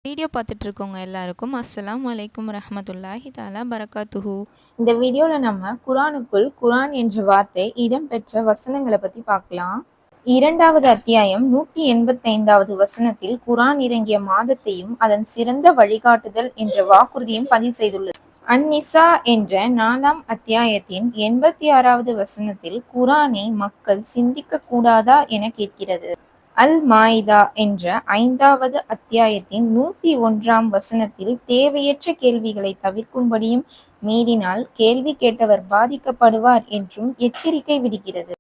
Video பார்த்துட்டு இருக்கவங்க எல்லாருக்கும் அஸ்ஸலாமு அலைக்கும் ரஹ்மத்துல்லாஹி தஆலா பரக்காத்துஹு. இந்த வீடியோவில் நம்ம குரானுக்குள் குரான் என்ற வார்த்தை இடம்பெற்ற வசனங்களை பற்றி பார்க்கலாம். 2வது அத்தியாயம் 185வது வசனத்தில் குரான் இறங்கிய மாதத்தையும் அதன் சிறந்த வழிகாட்டுதல் என்ற வாக்குறுதியும் பதிவு செய்துள்ளது. அந்நிசா என்ற 4ஆம் அத்தியாயத்தின் 86வது வசனத்தில் குரானை மக்கள் சிந்திக்க கூடாதா என கேட்கிறது. அல் மாயிதா என்ற 5வது அத்தியாயத்தின் 101ஆம் வசனத்தில் தேவையற்ற கேள்விகளை தவிர்க்கும்படியும் மீறினால் கேள்வி கேட்டவர் பாதிக்கப்படுவார் என்றும் எச்சரிக்கை விடுக்கிறது.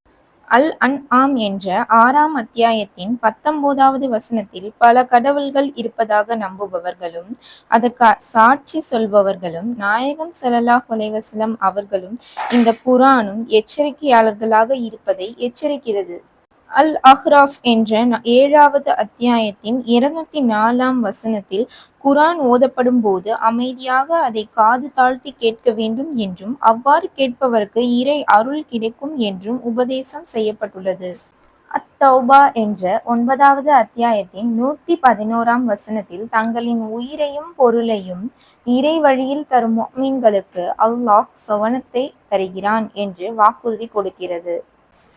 அல் அன்ஆம் என்ற 6ஆம் அத்தியாயத்தின் 19வது வசனத்தில் பல கடவுள்கள் இருப்பதாக நம்புபவர்களும் அதற்கு சாட்சி சொல்பவர்களும் நாயகம் ஸல்லல்லாஹு அலைஹி வஸல்லம் அவர்களும் இந்த குரானும் எச்சரிக்கையாளர்களாக இருப்பதை எச்சரிக்கிறது. அல் அஹ்ராஃப் என்ற 7வது அத்தியாயத்தின் 204ஆம் வசனத்தில் குரான் ஓதப்படும் போது அமைதியாக அதை காது தாழ்த்தி கேட்க வேண்டும் என்றும் அவ்வாறு கேட்பவருக்கு இறை அருள் கிடைக்கும் என்றும் உபதேசம் செய்யப்பட்டுள்ளது. அத்தௌபா என்ற 9வது அத்தியாயத்தின் 111ஆம் வசனத்தில் தங்களின் உயிரையும் பொருளையும் இறை வழியில் தரும் முஃமின்களுக்கு அல்லாஹ் சுவனத்தை தருகிறான் என்று வாக்குறுதி கொடுக்கிறது.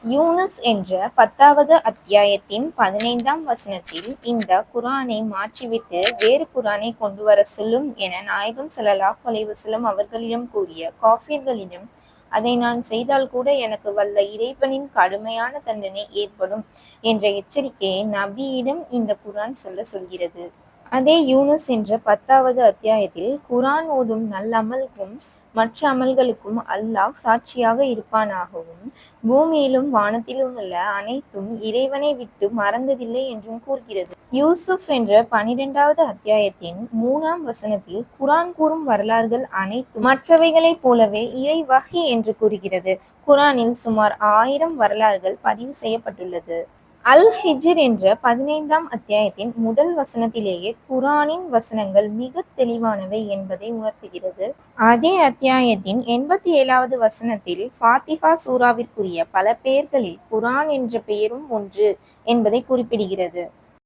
யூனுஸ் என்ற 10வது அத்தியாயத்தின் 15ஆம் வசனத்தில் இந்த குரானை மாற்றிவிட்டு வேறு குரானை கொண்டு வர சொல்லும் என நாயகம் ஸல்லல்லாஹு அலைஹி வஸல்லம் அவர்களிடம் கூறிய காஃபிர்களிடம் அதை நான் செய்தால் கூட எனக்கு வல்ல இறைவனின் கடுமையான தண்டனை ஏற்படும் என்ற எச்சரிக்கையை நபியிடம் இந்த குரான் சொல்கிறது. அதே யூனுஸ் என்ற 10வது அத்தியாயத்தில் குரான் ஓதும் நல்லமலுக்கும் மற்ற அமல்களுக்கும் அல்லாஹ் சாட்சியாக இருப்பானாகவும் பூமியிலும் வானத்திலும் உள்ள அனைத்தும் இறைவனை விட்டு மறந்ததில்லை என்றும் கூறுகிறது. யூசுப் என்ற 12வது அத்தியாயத்தின் 3ஆம் வசனத்தில் குரான் கூறும் வரலாறுகள் அனைத்தும் மற்றவைகளைப் போலவே இறை வஹி என்று கூறுகிறது. குரானில் சுமார் 1000 வரலாறுகள் பதிவு செய்யப்பட்டுள்ளது. அல் ஹிஜ்ர் என்ற 15ஆம் அத்தியாயத்தின் முதல் வசனத்திலேயே குரானின் வசனங்கள் மிக தெளிவானவை என்பதை உணர்த்துகிறது. அதே அத்தியாயத்தின் 87வது வசனத்தில் ஃபாத்திஹா சூராவிற்குரிய பல பெயர்களில் குரான் என்ற பெயரும் ஒன்று என்பதை குறிப்பிடுகிறது.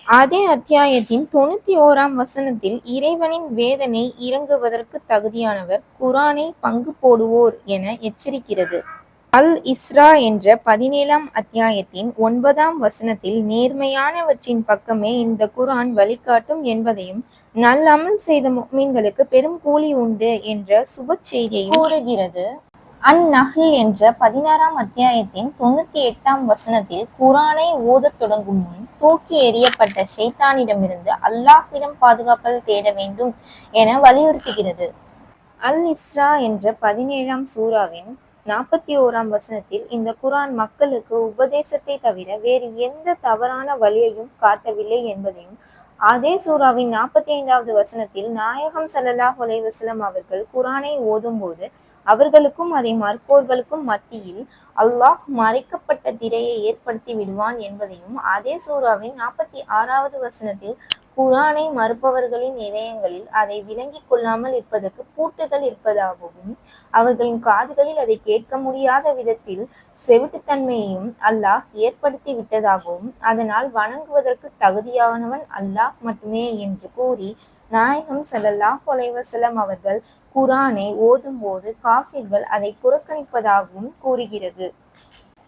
அதே அத்தியாயத்தின் 91ஆம் வசனத்தில் இறைவனின் வேதனை இறங்குவதற்கு தகுதியானவர் குரானை பங்கு போடுவோர் என எச்சரிக்கிறது. அல் இஸ்ரா என்ற 17ஆம் அத்தியாயத்தின் 9ஆம் வசனத்தில் நேர்மையானவற்றின் பக்கமே இந்த குரான் வழிகாட்டும் என்பதையும் நல்லமல் செய்த முஃமின்களுக்கு பெரும் கூலி உண்டு என்ற சுப செய்தியை கூறுகிறது. அந்நஹ்ல் என்ற 16ஆம் அத்தியாயத்தின் 98ஆம் வசனத்தில் குரானை ஓதத் தொடங்கும் முன் தூக்கி எறியப்பட்ட ஷைத்தானிடமிருந்து அல்லாஹ்விடம் பாதுகாப்பது தேட வேண்டும் என வலியுறுத்துகிறது. அல் இஸ்ரா என்ற 17ஆம் சூராவின் 41ஆம் வசனத்தில் இந்த குரான் மக்களுக்கு உபதேசத்தை தவிர வேறு எந்த தவறான வழியையும் காட்டவில்லை என்பதையும் அதே சூராவின் 45வது வசனத்தில் நாயகம் ஸல்லல்லாஹு அலைஹி வஸல்லம் அவர்கள் குரானை ஓதும்போது அவர்களுக்கும் அதை மறுப்போர்களுக்கும் மத்தியில் அல்லாஹ் மறைக்கப்பட்ட திரையை ஏற்படுத்தி விடுவான் என்பதையும் அதே சூராவின் 46வது வசனத்தில் குரானை மறுப்பவர்களின் இதயங்களில் அதை விளங்கிக் கொள்ளாமல் இருப்பதற்கு பூட்டுகள் இருப்பதாகவும் அவர்களின் காதுகளில் அதை கேட்க முடியாத விதத்தில் செவிட்டுத்தன்மையையும் அல்லாஹ் ஏற்படுத்தி விட்டதாகவும் அதனால் வணங்குவதற்கு தகுதியானவன் அல்லாஹ் மட்டுமே என்று கூறி நாயகம் ஸல்லல்லாஹு அலைஹி வஸல்லம் அவர்கள் குரானை ஓதும்போது காஃபிர்கள் அதை புறக்கணிப்பதாகவும் கூறுகிறது.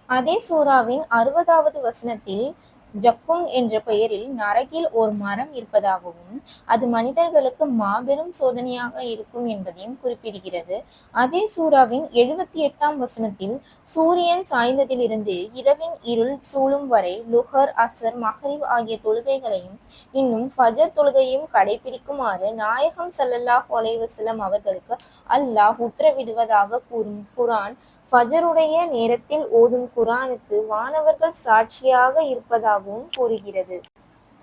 அதே சூராவின் 60வது வசனத்தில் ஜக்கும் என்ற பெயரில் நரகில் ஒரு மரம் இருப்பதாகவும் அது மனிதர்களுக்கு மாபெரும் சோதனையாக இருக்கும் என்பதையும் குறிப்பிடுகிறது. அதே சூராவின் 78ஆம் வசனத்தில் சூரியன் சாய்ந்ததிலிருந்து இரவின் இருள் சூழும் வரை லுஹர், அசர், மஹ்ரிப் ஆகிய தொழுகைகளையும் இன்னும் ஃபஜர் தொழுகையையும் கடைபிடிக்குமாறு நாயகம் ஸல்லல்லாஹு அலைஹி வஸல்லம் அவர்களுக்கு அல்லாஹ் உத்தரவிடுவதாக கூறும் குரான் ஃபஜருடைய நேரத்தில் ஓதும் குரானுக்கு வானவர்கள் சாட்சியாக இருப்பதாகவும் கூறுகிறது.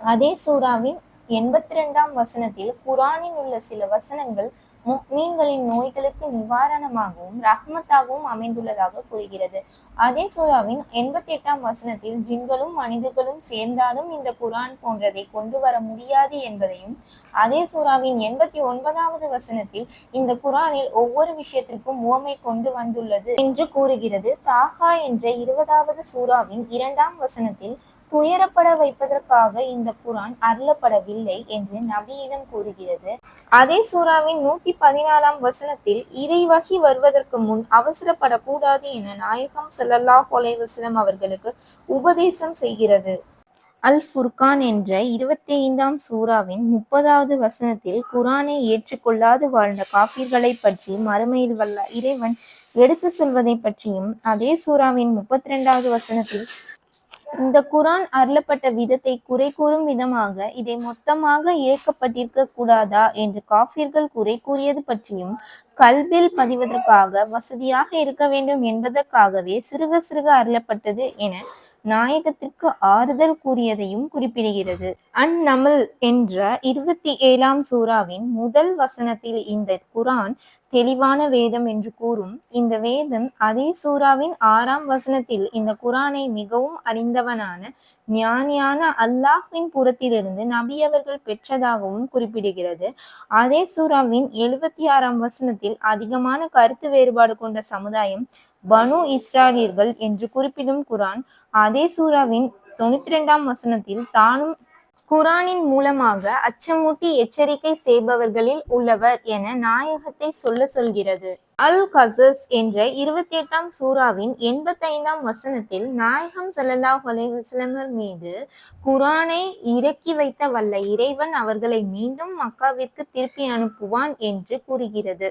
அதே சூராவின் 82ஆம் வசனத்தில் குரானில் உள்ள சில வசனங்கள் முஃமின்களின் நோய்களுக்கு நிவாரணமாகவும் ரஹ்மத்தாகவும் அமைந்துள்ளதாக கூறுகிறது. அதே சூராவின் 88ஆம் வசனத்தில் ஜின்களும் மனிதர்களும் சேர்ந்தாலும் இந்த குரான் போன்றதை கொண்டு வர முடியாது என்பதையும் அதே சூராவின் 89வது வசனத்தில் இந்த குரானில் ஒவ்வொரு விஷயத்திற்கும் உவமை கொண்டு வந்துள்ளது என்று கூறுகிறது. தாஹா என்ற 20வது சூராவின் 2ஆம் வசனத்தில் துயரப்பட வைப்பதற்காக இந்த குரான் அருளப்படவில்லை என்று நபியிடம் கூறுகிறது. அதே சூறாவின் 114ஆம் வசனத்தில் இறைவகி வருவதற்கு முன் அவசரப்படக்கூடாது என நாயகம் ஸல்லல்லாஹு அலைஹி வஸல்லம் அவர்களுக்கு உபதேசம் செய்கிறது. அல் ஃபுர்கான் என்ற 25ஆம் சூறாவின் 30வது வசனத்தில் குரானை ஏற்றுக்கொள்ளாது வாழ்ந்த காஃபிர்களை பற்றி மறுமையில் வல்ல இறைவன் எடுத்து சொல்வதை பற்றியும், அதே சூறாவின் 32வது வசனத்தில் இந்த குரான் அருளப்பட்ட விதத்தை குறை கூறும் விதமாக இதை மொத்தமாக இயக்கப்பட்டிருக்க கூடாதா என்று காஃபிர்கள் குறை கூறியது பற்றியும், கல்பில் பதிவதற்காக வசதியாக இருக்க வேண்டும் என்பதற்காகவே சிறுக சிறுக அருளப்பட்டது என நாயகத்திற்கு ஆறுதல் கூறியதையும் குறிப்பிடுகிறது. அந்நமல் என்ற 27ஆம் சூறாவின் முதல் வசனத்தில் இந்த குரான் தெளிவான வேதம் என்று கூறும். இந்த வேதம் அதே சூறாவின் 6ஆம் வசனத்தில் இந்த குரானை மிகவும் அறிந்தவனான ஞானியான அல்லாஹ்வின் புறத்திலிருந்து நபி அவர்கள் பெற்றதாகவும் குறிப்பிடுகிறது. அதே சூறாவின் 76ஆம் வசனத்தில் அதிகமான கருத்து வேறுபாடு கொண்ட சமுதாயம் பனு இஸ்ராயலியர்கள் என்று குறிப்பிடும் குரான் அதே சூறாவின் 92ஆம் வசனத்தில் தானும் குரானின் மூலமாக அச்சமூட்டி எச்சரிக்கை செய்பவர்களில் உள்ளவர் என நாயகத்தை சொல்கிறது. அல் கசஸ் என்ற 28ஆம் சூறாவின் 85ஆம் வசனத்தில் நாயகம் ஸல்லல்லாஹு அலைஹி வஸல்லம் மீது குரானை இறக்கி வைத்த வல்ல இறைவன் அவர்களை மீண்டும் மக்காவிற்கு திருப்பி அனுப்புவான் என்று கூறுகிறது.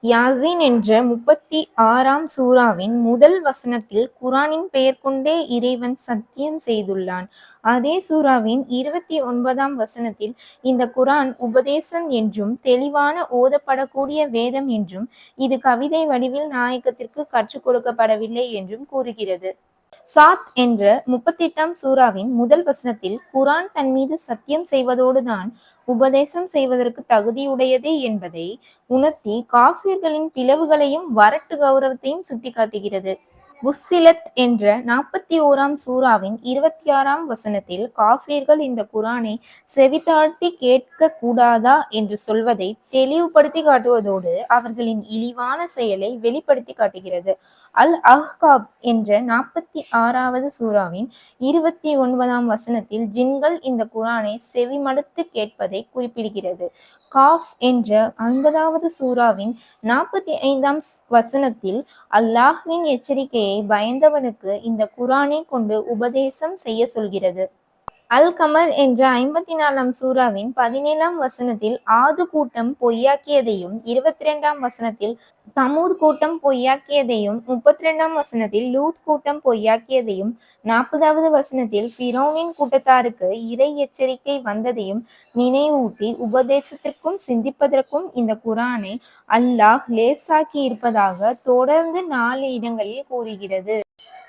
யாசின் என்ற 36ஆம் சூறாவின் முதல் வசனத்தில் குரானின் பெயர் கொண்டே இறைவன் சத்தியம் செய்துள்ளான். அதே சூறாவின் 29ஆம் வசனத்தில் இந்த குரான் உபதேசம் என்றும் தெளிவான ஓதப்படக்கூடிய வேதம் என்றும் இது கவிதை வடிவில் நாயகத்திற்கு கற்றுக் கொடுக்கப்படவில்லை என்றும் கூறுகிறது. சாத் என்ற 38ஆம் சூறாவின் முதல் வசனத்தில் குரான் தன் மீது சத்தியம் செய்வதோடு தான் உபதேசம் செய்வதற்கு தகுதியுடையது என்பதை உணர்த்தி காஃபிர்களின் பிளவுகளையும் வரட்டு கௌரவத்தையும் சுட்டிக்காட்டுகிறது. புஸ்ஸிலத் என்ற 41ஆம் சூறாவின் 26ஆம் வசனத்தில் காஃபிர்கள் இந்த குரானை செவித்தாழ்த்தி கேட்க கூடாதா என்று சொல்வதை தெளிவுபடுத்தி காட்டுவதோடு அவர்களின் இழிவான செயலை வெளிப்படுத்தி காட்டுகிறது. அல் அஹ்காப் என்ற 46வது சூறாவின் 29ஆம் வசனத்தில் ஜின்கள் இந்த குரானை செவிமடுத்து கேட்பதை குறிப்பிடுகிறது. காஃப் என்ற 50வது சூறாவின் 45ஆம் வசனத்தில் அல்லாஹ்வின் எச்சரிக்கையை பயந்தவனுக்கு இந்த குரானை கொண்டு உபதேசம் செய்ய சொல்கிறது. அல் கமர் என்ற 54ஆம் சூறாவின் 17ஆம் வசனத்தில் ஆது கூட்டம் பொய்யாக்கியதையும், 22ஆம் வசனத்தில் தமூத் கூட்டம் பொய்யாக்கியதையும், 32ஆம் வசனத்தில் லூத் கூட்டம் பொய்யாக்கியதையும், 40வது வசனத்தில் ஃபிரௌனின் கூட்டத்தாருக்கு இறை எச்சரிக்கை வந்ததையும் நினைவூட்டி உபதேசத்திற்கும் சிந்திப்பதற்கும் இந்த குரானை அல்லாஹ் லேசாக்கி இருப்பதாக தொடர்ந்து 4 இடங்களில் கூறுகிறது.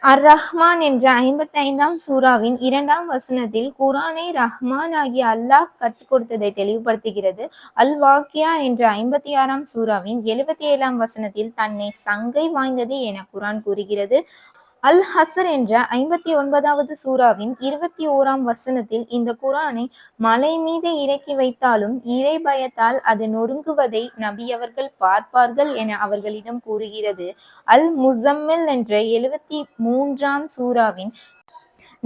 அர் ரஹ்மான் என்ற 55ஆம் சூறாவின் 2ஆம் வசனத்தில் குரானை ரஹ்மான் ஆகிய அல்லாஹ் கற்றுக் கொடுத்ததை தெளிவுபடுத்துகிறது. அல் வாக்கியா என்ற 56ஆம் சூறாவின் 77ஆம் வசனத்தில் தன்னை சங்கை வாய்ந்தது என குரான் கூறுகிறது. அல் ஹசர் என்ற 59வது சூறாவின் 21ஆம் வசனத்தில் இந்த குரானை மலை மீது இறக்கி வைத்தாலும் இறை பயத்தால் அது நொறுங்குவதை நபி அவர்கள் பார்ப்பார்கள் என அவர்களிடம் கூறுகிறது. அல் முஸம்மில் என்ற 73ஆம் சூறாவின்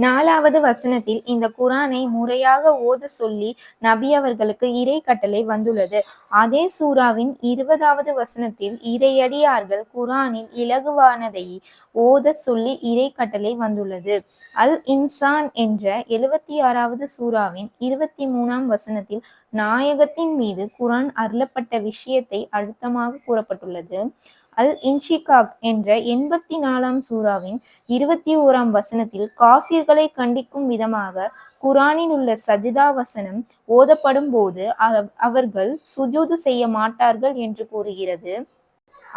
4வது வசனத்தில் இந்த குரானை முறையாக ஓத சொல்லி நபி அவர்களுக்கு இறை கட்டளை வந்துள்ளது. அதே சூறாவின் 20வது வசனத்தில் இறையடியார்கள் குரானில் இலகுவானதை ஓத சொல்லி இறை கட்டளை வந்துள்ளது. அல் இன்சான் என்ற 76வது சூறாவின் 23ஆம் வசனத்தில் நாயகத்தின் மீது குரான் அருளப்பட்ட விஷயத்தை அழுத்தமாக கூறப்பட்டுள்ளது. அல் இன்ஷிகாக் என்ற 84ஆம் சூறாவின் 21ஆம் வசனத்தில் காஃபிர்களை கண்டிக்கும் விதமாக குரானில் உள்ள சஜிதா வசனம் ஓதப்படும் போது அவர்கள் சுஜூது செய்ய மாட்டார்கள் என்று கூறுகிறது.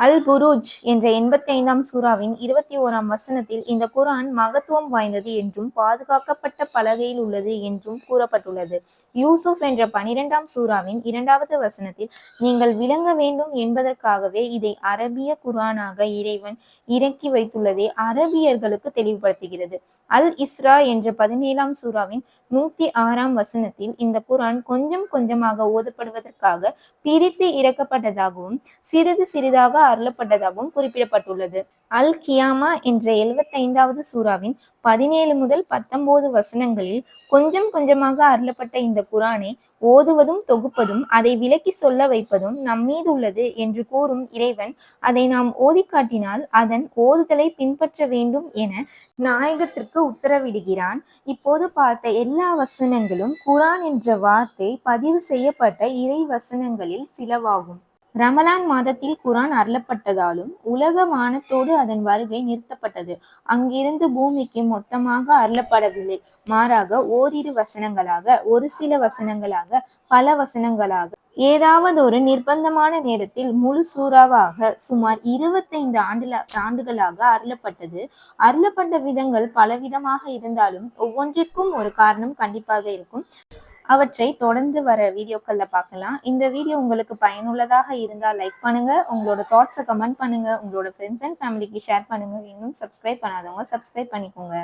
அல் புரூஜ் என்ற 85ஆம் சூறாவின் 21ஆம் வசனத்தில் இந்த குரான் மகத்துவம் வாய்ந்தது என்றும் பாதுகாக்கப்பட்ட பலகையில் உள்ளது என்றும் கூறப்பட்டுள்ளது. யூசுப் என்ற 12ஆம் சூறாவின் 2வது வசனத்தில் நீங்கள் விளங்க வேண்டும் என்பதற்காகவே இதை அரபிய குரானாக இறைவன் இறக்கி வைத்துள்ளதை அரபியர்களுக்கு தெளிவுபடுத்துகிறது. அல் இஸ்ரா என்ற 17ஆம் சூறாவின் 106ஆம் வசனத்தில் இந்த குரான் கொஞ்சம் கொஞ்சமாக ஓதப்படுவதற்காக பிரித்து இறக்கப்பட்டதாகவும் சிறிது சிறிதாக அருளப்பட்டதாகவும் குறிப்பிடப்பட்டுள்ளது. அல் கியாமா என்ற 75வது சூறாவின் 17 முதல் 19 வசனங்களில் கொஞ்சம் கொஞ்சமாக அருளப்பட்ட இந்த குரானை ஓதுவதும் தொகுப்பதும் அதை விளக்கி சொல்ல வைப்பதும் நம்மீது உள்ளது என்று கூறும் இறைவன் அதை நாம் ஓதி காட்டினால் அதன் ஓதுதலை பின்பற்ற வேண்டும் என நாயகத்திற்கு உத்தரவிடுகிறான். இப்போது பார்த்த எல்லா வசனங்களும் குரான் என்ற வார்த்தை பதிவு செய்யப்பட்ட இறை வசனங்களில் சிலவாகும். ரமலான் மாதத்தில் குரான் அருளப்பட்டதாலும் உலக வானத்தோடு அதன் வருகை நிறுத்தப்பட்டது. அங்கிருந்து பூமிக்கு மொத்தமாக அருளப்படவில்லை. மாறாக ஓரிரு வசனங்களாக, ஒரு சில வசனங்களாக, பல வசனங்களாக, ஏதாவது ஒரு நிர்பந்தமான நேரத்தில் முழு சூறாவாக சுமார் 25 ஆண்டுகளாக அருளப்பட்டது. அருளப்பட்ட விதங்கள் பலவிதமாக இருந்தாலும் ஒவ்வொன்றிற்கும் ஒரு காரணம் கண்டிப்பாக இருக்கும். அவற்றை தொடர்ந்து வர வீடியோக்கள்ல பார்க்கலாம். இந்த வீடியோ உங்களுக்கு பயனுள்ளதாக இருந்தால் லைக் பண்ணுங்க, உங்களோட தாட்ஸை கமெண்ட் பண்ணுங்க, உங்களோட ஃப்ரெண்ட்ஸ் அண்ட் ஃபேமிலிக்கு ஷேர் பண்ணுங்க. இன்னும் சப்ஸ்கிரைப் பண்ணாதவங்க சப்ஸ்கிரைப் பண்ணிக்கோங்க.